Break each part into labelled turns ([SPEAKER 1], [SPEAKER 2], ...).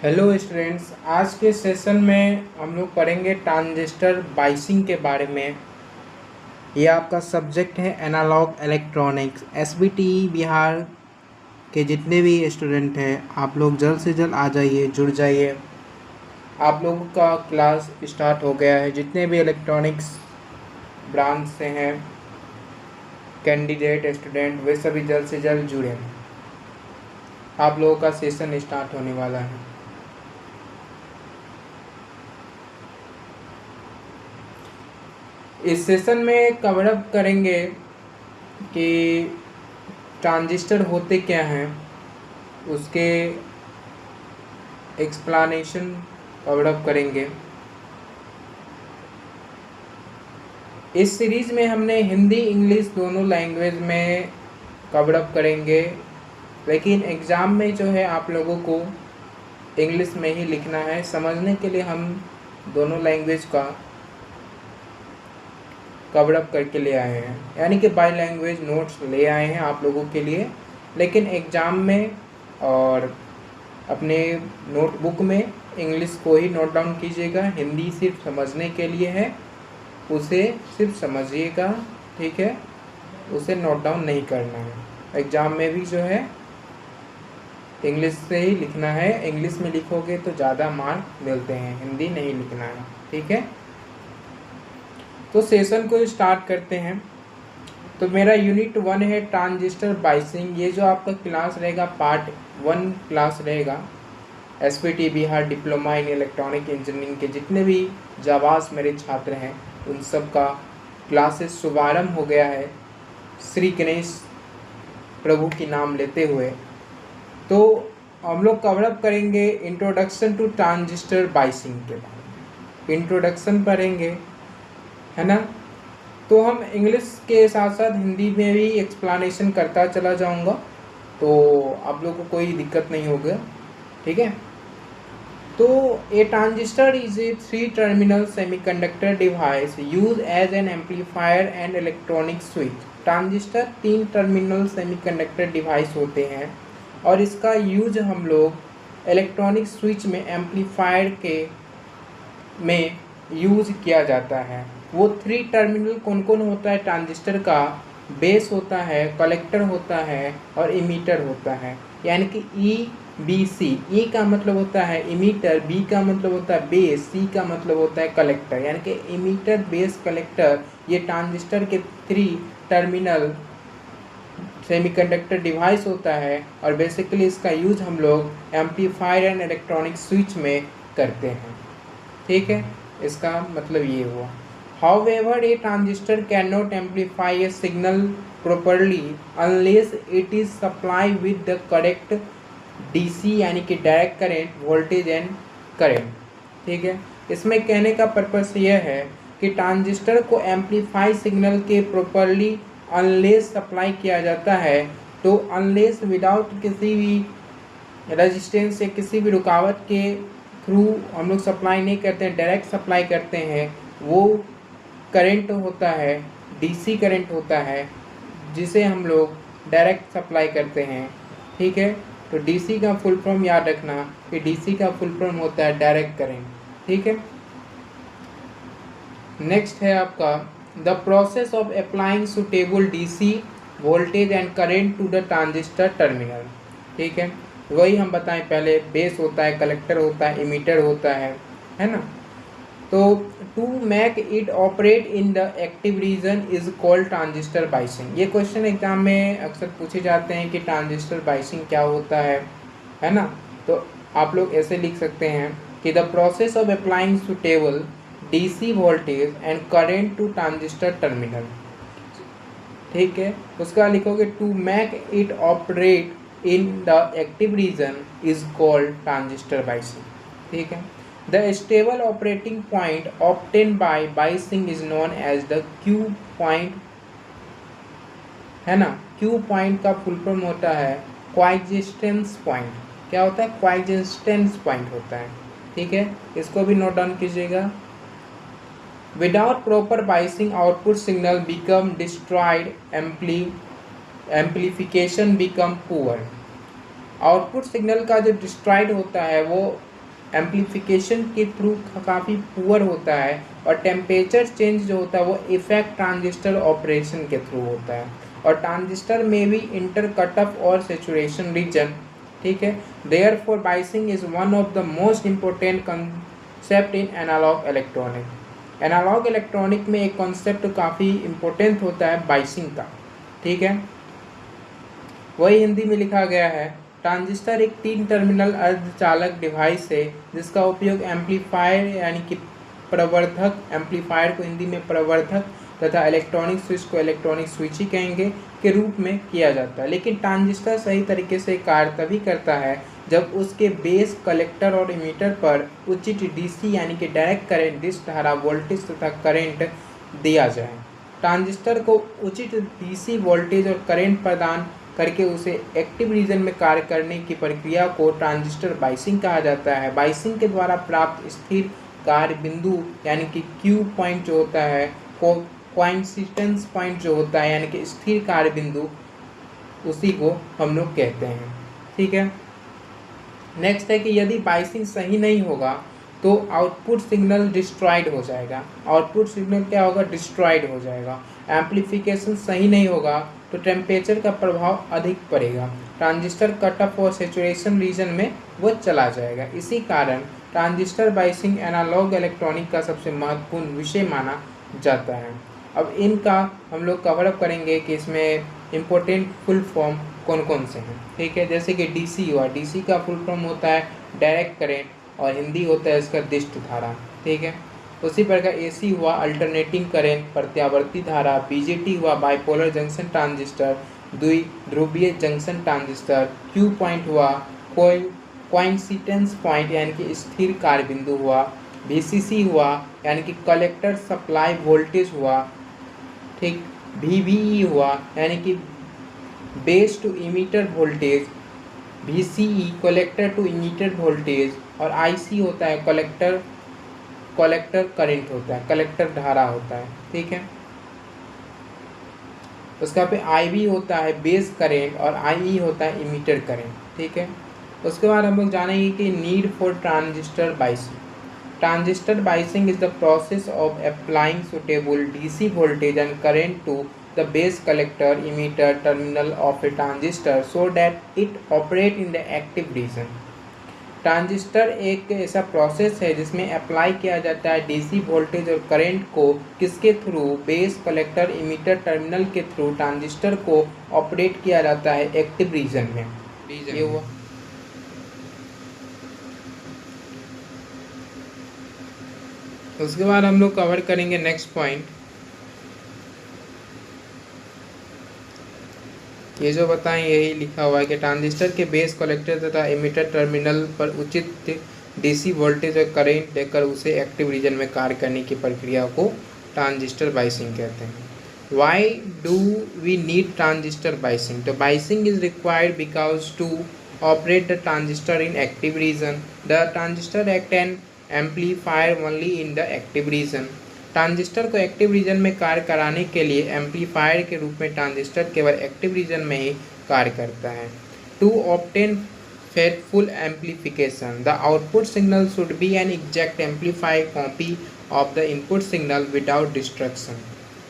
[SPEAKER 1] Hello students, आज के session में हम लोग पढ़ेंगे ट्रांजिस्टर बाइसिंग के बारे में। ये आपका सब्जेक्ट है एनालॉग इलेक्ट्रॉनिक्स। एसबीटी बिहार के जितने भी स्टूडेंट हैं आप लोग जल्द से जल्द आ जाइए, जुड़ जाइए। आप लोगों का क्लास स्टार्ट हो गया है। जितने भी इलेक्ट्रॉनिक्स ब्रांच से हैं कैंडिडेट स्टूडेंट, वे सभी जल्द से जल्द जुड़ें। आप लोगों का सेशन स्टार्ट होने वाला है। इस सेशन में कवर अप करेंगे कि ट्रांजिस्टर होते क्या हैं, उसके एक्सप्लानेशन कवर अप करेंगे। इस सीरीज़ में हमने हिंदी इंग्लिश दोनों लैंग्वेज में कवर अप करेंगे, लेकिन एग्ज़ाम में जो है आप लोगों को इंग्लिश में ही लिखना है। समझने के लिए हम दोनों लैंग्वेज का कवर अप करके ले आए हैं, यानी कि बाई लैंग्वेज नोट्स ले आए हैं आप लोगों के लिए। लेकिन एग्ज़ाम में और अपने नोटबुक में इंग्लिश को ही नोट डाउन कीजिएगा। हिंदी सिर्फ समझने के लिए है, उसे सिर्फ समझिएगा, ठीक है। उसे नोट डाउन नहीं करना है। एग्ज़ाम में भी जो है इंग्लिश से ही लिखना है। इंग्लिश में लिखोगे तो ज़्यादा मार्क मिलते हैं, हिंदी नहीं लिखना है, ठीक है। तो सेशन को स्टार्ट करते हैं। तो मेरा यूनिट 1 है ट्रांजिस्टर बाइसिंग। ये जो आपका क्लास रहेगा पार्ट 1 क्लास रहेगा। SPT Bihar diploma in electronic engineering के जितने भी जाबाज मेरे छात्र हैं उन सब का क्लासेस शुभारंभ हो गया है श्री गणेश प्रभु की नाम लेते हुए। तो हम लोग कवर अप करेंगे इंट्रोडक्शन टू ट्रांजिस्टर बाइसिंग के बारे में। इंट्रोडक्शन पढ़ेंगे, है ना। तो हम इंग्लिश के साथ साथ हिंदी में भी एक्सप्लेनेशन करता चला जाऊंगा, तो आप लोगों को कोई दिक्कत नहीं होगा, ठीक है। तो a transistor is a 3 terminal semiconductor device use as an amplifier and electronic switch. Transistor 3 terminal semiconductor device होते हैं और इसका यूज हम लोग इलेक्ट्रॉनिक स्विच में एम्पलीफायर के में यूज किया जाता है। वो 3 टर्मिनल कौन कौन होता है ट्रांजिस्टर का? बेस होता है, कलेक्टर होता है और इमीटर होता है, यानी कि EBC। ई का मतलब होता है इमीटर, बी का मतलब होता है बेस, सी का मतलब होता है कलेक्टर, यानी कि इमीटर बेस कलेक्टर। ये ट्रांजिस्टर के 3 टर्मिनल सेमीकंडक्टर डिवाइस होता है और बेसिकली इसका यूज हम लोग एम्पलीफायर एंड इलेक्ट्रॉनिक स्विच में करते हैं, ठीक है। इसका मतलब ये हुआ। However, a transistor cannot amplify a signal properly unless it is supplied with the correct DC यानी कि direct current, voltage and current, ठीक है। इसमें कहने का पर्पस यह है कि ट्रांजिस्टर को एम्पलीफाई सिग्नल के प्रॉपरली अनलेस सप्लाई किया जाता है। तो अनलेस विदाउट किसी भी रेजिस्टेंस या किसी भी रुकावट के थ्रू हम लोग सप्लाई नहीं करते हैं, डायरेक्ट सप्लाई करते हैं। वो करंट होता है, डीसी करंट होता है, जिसे हम लोग डायरेक्ट सप्लाई करते हैं, ठीक है। तो डीसी का फुल फॉर्म याद रखना कि डीसी का फुल फॉर्म होता है डायरेक्ट करंट, ठीक है। नेक्स्ट है आपका the process of applying suitable DC voltage and current to the transistor terminal, ठीक है। वही हम बताएं पहले, बेस होता है, कलेक्टर होता है, इमीटर होता है ना। तो to make it operate in the active region is called transistor biasing. ये क्वेश्चन एग्जाम में अक्सर पूछे जाते हैं कि ट्रांजिस्टर बाइसिंग क्या होता है ना। तो आप लोग ऐसे लिख सकते हैं कि the process of applying suitable DC voltage and current to transistor terminal, ठीक है। उसका लिखोगे to make it operate in the active region is called transistor biasing, ठीक है। The stable operating point obtained by biasing is known as the Q point, है ना। Q point का full form होता है कोएक्जिस्टेंस पॉइंट। क्या होता है? कोएक्जिस्टेंस पॉइंट होता है, ठीक है। इसको भी नोट डाउन कीजिएगा। Without proper biasing output signal become destroyed, amplification become poor. Output signal का जो डिस्ट्रॉयड होता है वो एम्प्लीफिकेशन के थ्रू काफ़ी पुअर होता है, और टेम्परेचर चेंज जो होता है वो इफेक्ट ट्रांजिस्टर ऑपरेशन के थ्रू होता है, और ट्रांजिस्टर में भी इंटर कट ऑफ और सेचुरेशन रीजन, ठीक है। Therefore biasing is one of the most important concept in analog electronic. Analog electronic में एक कॉन्सेप्ट काफ़ी इम्पोर्टेंट होता है बाइसिंग का, ठीक है। वही हिंदी में लिखा गया है। ट्रांजिस्टर एक 3 टर्मिनल अर्धचालक डिवाइस है जिसका उपयोग एम्पलीफायर यानी कि प्रवर्धक, एम्पलीफायर को हिंदी में प्रवर्धक तथा इलेक्ट्रॉनिक स्विच को इलेक्ट्रॉनिक स्विच ही कहेंगे, के रूप में किया जाता है। लेकिन ट्रांजिस्टर सही तरीके से कार्य तभी करता है जब उसके बेस, कलेक्टर और इमीटर पर उचित डीसी यानी कि डायरेक्ट करंट, डिश धारा, वोल्टेज तथा करंट दिया जाए। ट्रांजिस्टर को उचित डीसी वोल्टेज और करंट प्रदान करके उसे एक्टिव रीजन में कार्य करने की प्रक्रिया को ट्रांजिस्टर बाइसिंग कहा जाता है। बाइसिंग के द्वारा प्राप्त स्थिर कार्य बिंदु यानी कि क्यू पॉइंट जो होता है, कोइंसिडेंस पॉइंट जो होता है यानी कि स्थिर कार्य बिंदु, उसी को हम लोग कहते हैं, ठीक है। नेक्स्ट है कि यदि बाइसिंग सही नहीं होगा तो आउटपुट सिग्नल डिस्ट्रॉयड हो जाएगा। आउटपुट सिग्नल क्या होगा? डिस्ट्रॉयड हो जाएगा। एम्प्लीफिकेशन सही नहीं होगा तो टेम्परेचर का प्रभाव अधिक पड़ेगा, ट्रांजिस्टर कट ऑफ और सेचुरेशन रीजन में वो चला जाएगा। इसी कारण ट्रांजिस्टर बाइसिंग एनालॉग इलेक्ट्रॉनिक का सबसे महत्वपूर्ण विषय माना जाता है। अब इनका हम लोग कवर अप करेंगे कि इसमें इम्पोर्टेंट फुल फॉर्म कौन कौन से हैं, ठीक है। जैसे कि डीसी हुआ, डीसी का फुल फॉर्म होता है डायरेक्ट करेंट, और हिंदी होता है इसका दिष्ट धारा, ठीक है। उसी प्रकार एसी हुआ अल्टरनेटिंग करंट, प्रत्यावर्ती धारा। बीजेटी हुआ बाइपोलर जंक्शन ट्रांजिस्टर, द्विध्रुवीय जंक्शन ट्रांजिस्टर। क्यू पॉइंट हुआ कोइंसिडेंस पॉइंट यानी कि स्थिर कार्य बिंदु हुआ। वीसीसी हुआ यानी कि कलेक्टर सप्लाई वोल्टेज हुआ, ठीक। वीवीई हुआ यानी कि base to emitter voltage. VCE collector to emitter voltage, और आईसी होता है कलेक्टर करंट होता है, कलेक्टर धारा होता है, ठीक है। उसका पे आईवी होता है बेस करंट, और आईई होता है इमीटर करंट, ठीक है। उसके बाद हम लोग जानेंगे कि need for transistor biasing. Transistor biasing is the process of applying suitable DC voltage and current to the base collector emitter terminal of a transistor so that it operate in the active region। Transistor एक ऐसा process है जिसमें apply किया जाता है DC voltage और current को, किसके through? Base, collector, emitter terminal के थ्रू ट्रांजिस्टर को ऑपरेट किया जाता है एक्टिव रीजन में। ये हुआ। उसके बाद हम लोग कवर करेंगे नेक्स्ट पॉइंट, ये जो बताएं यही लिखा हुआ है कि ट्रांजिस्टर के बेस, कलेक्टर तथा इमीटर टर्मिनल पर उचित डीसी वोल्टेज और करंट देकर उसे एक्टिव रीजन में कार्य करने की प्रक्रिया को ट्रांजिस्टर बाइसिंग कहते हैं। Why do we need transistor biasing? तो biasing is required because to operate the transistor in active region the transistor act an amplifier only in the active region. Transistor को एक्टिव रीजन में कार्य कराने के लिए amplifier के रूप में ट्रांजिस्टर केवल एक्टिव रीजन में ही कार्य करता है। To obtain faithful amplification the output signal should be an exact amplified copy of the input signal without destruction.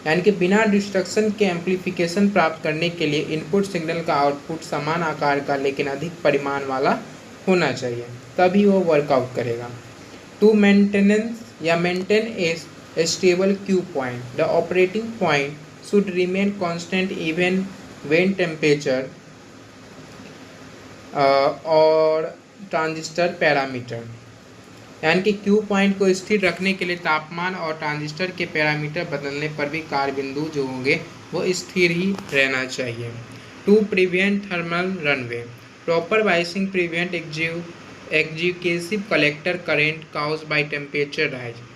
[SPEAKER 1] यानी कि बिना डिस्ट्रक्शन के एम्पलीफिकेशन प्राप्त करने के लिए इनपुट सिग्नल का आउटपुट समान आकार का लेकिन अधिक परिमाण वाला होना चाहिए, तभी वो वर्कआउट करेगा। टू मेंटेनेंस या maintain a stable Q point, the operating point should remain constant even when temperature और ट्रांजिस्टर पैरामीटर, यानी कि Q पॉइंट को स्थिर रखने के लिए तापमान और ट्रांजिस्टर के पैरामीटर बदलने पर भी कार्य बिंदु जो होंगे वो स्थिर ही रहना चाहिए। To prevent thermal runaway proper biasing prevent executive collector current cause by temperature rise.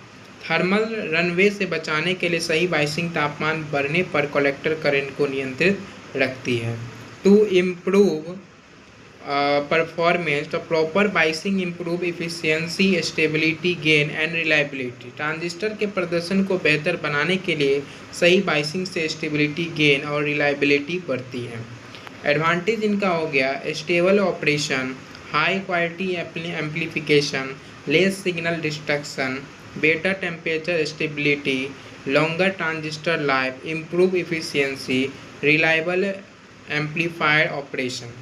[SPEAKER 1] Thermal runaway से बचाने के लिए सही बाइसिंग तापमान बढ़ने पर कलेक्टर करंट को नियंत्रित रखती है। To improve performance the proper biasing improve efficiency, stability, gain and reliability. Transistor के प्रदर्शन को बेहतर बनाने के लिए सही बाइसिंग से स्टेबिलिटी, गेन और रिलायबिलिटी बढ़ती है। एडवांटेज इनका हो गया stable operation, high quality amplification, less signal destruction, better temperature stability, longer transistor life, improve efficiency, reliable amplifier operation.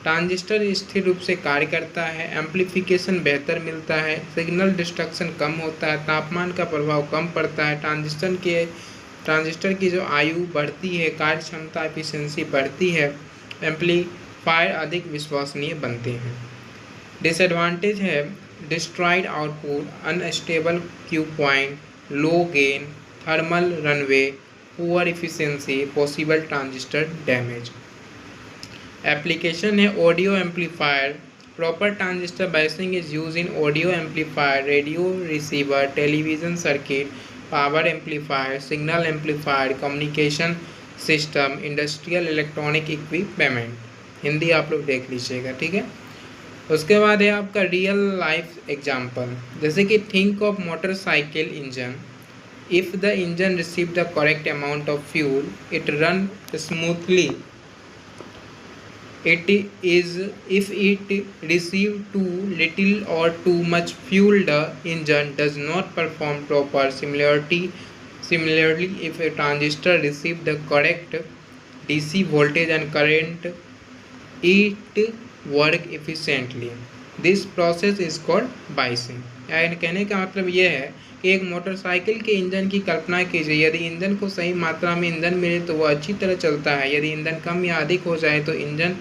[SPEAKER 1] Transistor स्थिर रूप से कार्य करता है, एम्प्लीफिकेशन बेहतर मिलता है, सिग्नल डिस्ट्रक्शन कम होता है, तापमान का प्रभाव कम पड़ता है, ट्रांजिस्टर की जो आयु बढ़ती है, कार्य क्षमता एफिशिएंसी बढ़ती है, एम्पलीफायर अधिक विश्वसनीय बनते हैं। डिसएडवांटेज है destroyed output, unstable Q point, low gain, thermal runaway, poor efficiency, possible transistor damage. Application है audio amplifier, proper transistor biasing is use in audio amplifier, radio receiver, television circuit, power amplifier, signal amplifier, communication system, industrial electronic equipment. Hindi आप लोग देख लीजिएगा, ठीक है। उसके बाद है आपका रियल लाइफ एग्जाम्पल, जैसे कि think of motorcycle engine. If the engine receive the correct amount of fuel, it run smoothly. It is if it receive too little or too much fuel, the engine does not perform proper. Similarly, if a transistor receive the correct DC voltage and current, it work efficiently. This process is called biasing. यानी कहने का मतलब यह है कि एक motorcycle के engine की कल्पना कीजिए। यदि इंजन को सही मात्रा में ईंधन मिले तो वह अच्छी तरह चलता है, यदि ईंधन कम या अधिक हो जाए तो इंजन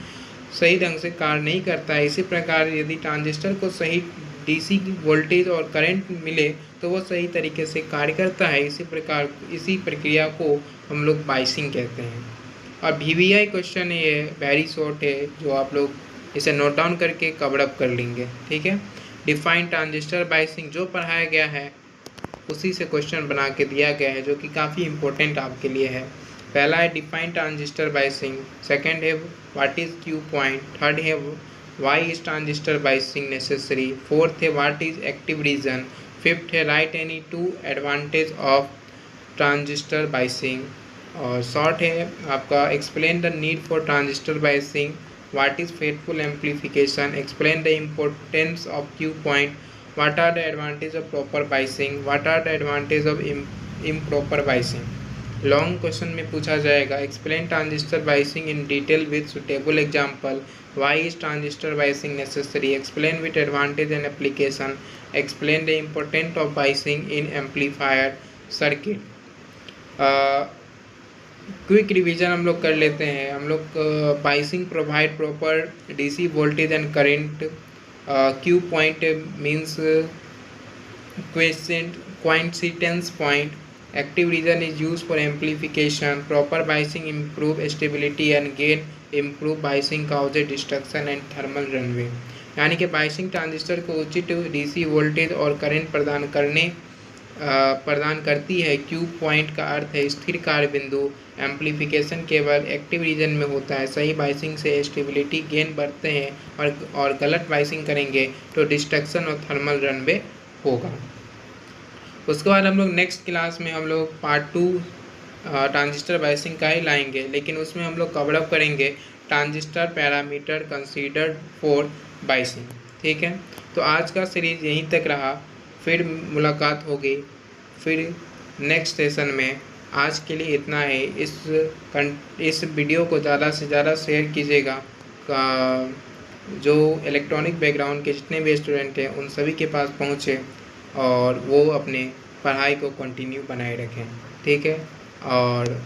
[SPEAKER 1] सही ढंग से कार्य नहीं करता है। इसी प्रकार यदि ट्रांजिस्टर को सही डीसी वोल्टेज और करंट मिले तो वह सही तरीके से कार्य करता है। इसी प्रक्रिया को हम लोग बायसिंग कहते हैं। और VVI क्वेश्चन है, ये वेरी शॉर्ट है, जो आप लोग इसे नोट डाउन करके कवर अप कर लेंगे, ठीक है। डिफाइन ट्रांजिस्टर बायसिंग, जो पढ़ाया गया है उसी से क्वेश्चन बना के दिया गया है, जो कि काफ़ी इंपॉर्टेंट आपके लिए है। पहला है डिफाइन ट्रांजिस्टर बायसिंग, सेकंड है what is Q point, third है why is transistor biasing necessary, fourth है what is active region, fifth है write any two advantage of transistor biasing, और शॉर्ट है आपका explain the need for transistor biasing, what is faithful amplification, explain the importance of Q point, what are the advantage of proper biasing, what are the advantage of improper biasing. Long question में पूछा जाएगा explain transistor biasing in detail with suitable example, why is transistor biasing necessary, explain with advantage and application, explain the important of biasing in amplifier circuit. Quick revision हम लोग कर लेते हैं। हम लोग biasing provide proper DC voltage and current, Q point means coincidence point, active region is used for amplification, proper biasing improve stability and gain, improve biasing causes destruction and thermal runaway। यानी कि biasing transistor को उचित DC voltage और current प्रदान करती है। Q point का अर्थ है स्थिर कार्य बिंदु, एम्प्लीफिकेशन केवल एक्टिव रीजन में होता है। सही बायसिंग से स्टेबिलिटी गेन बढ़ते हैं और गलत बायसिंग करेंगे तो डिस्ट्रक्शन और थर्मल रनवे होगा। उसके बाद हम लोग नेक्स्ट क्लास में हम लोग पार्ट 2 ट्रांजिस्टर बायसिंग का ही लाएंगे, लेकिन उसमें हम लोग कवर अप करेंगे transistor parameter considered for biasing, ठीक है। तो आज का सीरीज यहीं तक रहा, फिर मुलाकात होगी फिर नेक्स्ट सेशन में। आज के लिए इतना है। इस वीडियो को ज़्यादा से ज़्यादा शेयर कीजिएगा, जो इलेक्ट्रॉनिक बैकग्राउंड के जितने भी स्टूडेंट हैं उन सभी के पास पहुँचे और वो अपने पढ़ाई को कंटिन्यू बनाए रखें, ठीक है। और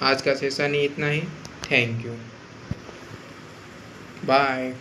[SPEAKER 1] आज का सेशन ही इतना ही। Thank you, bye.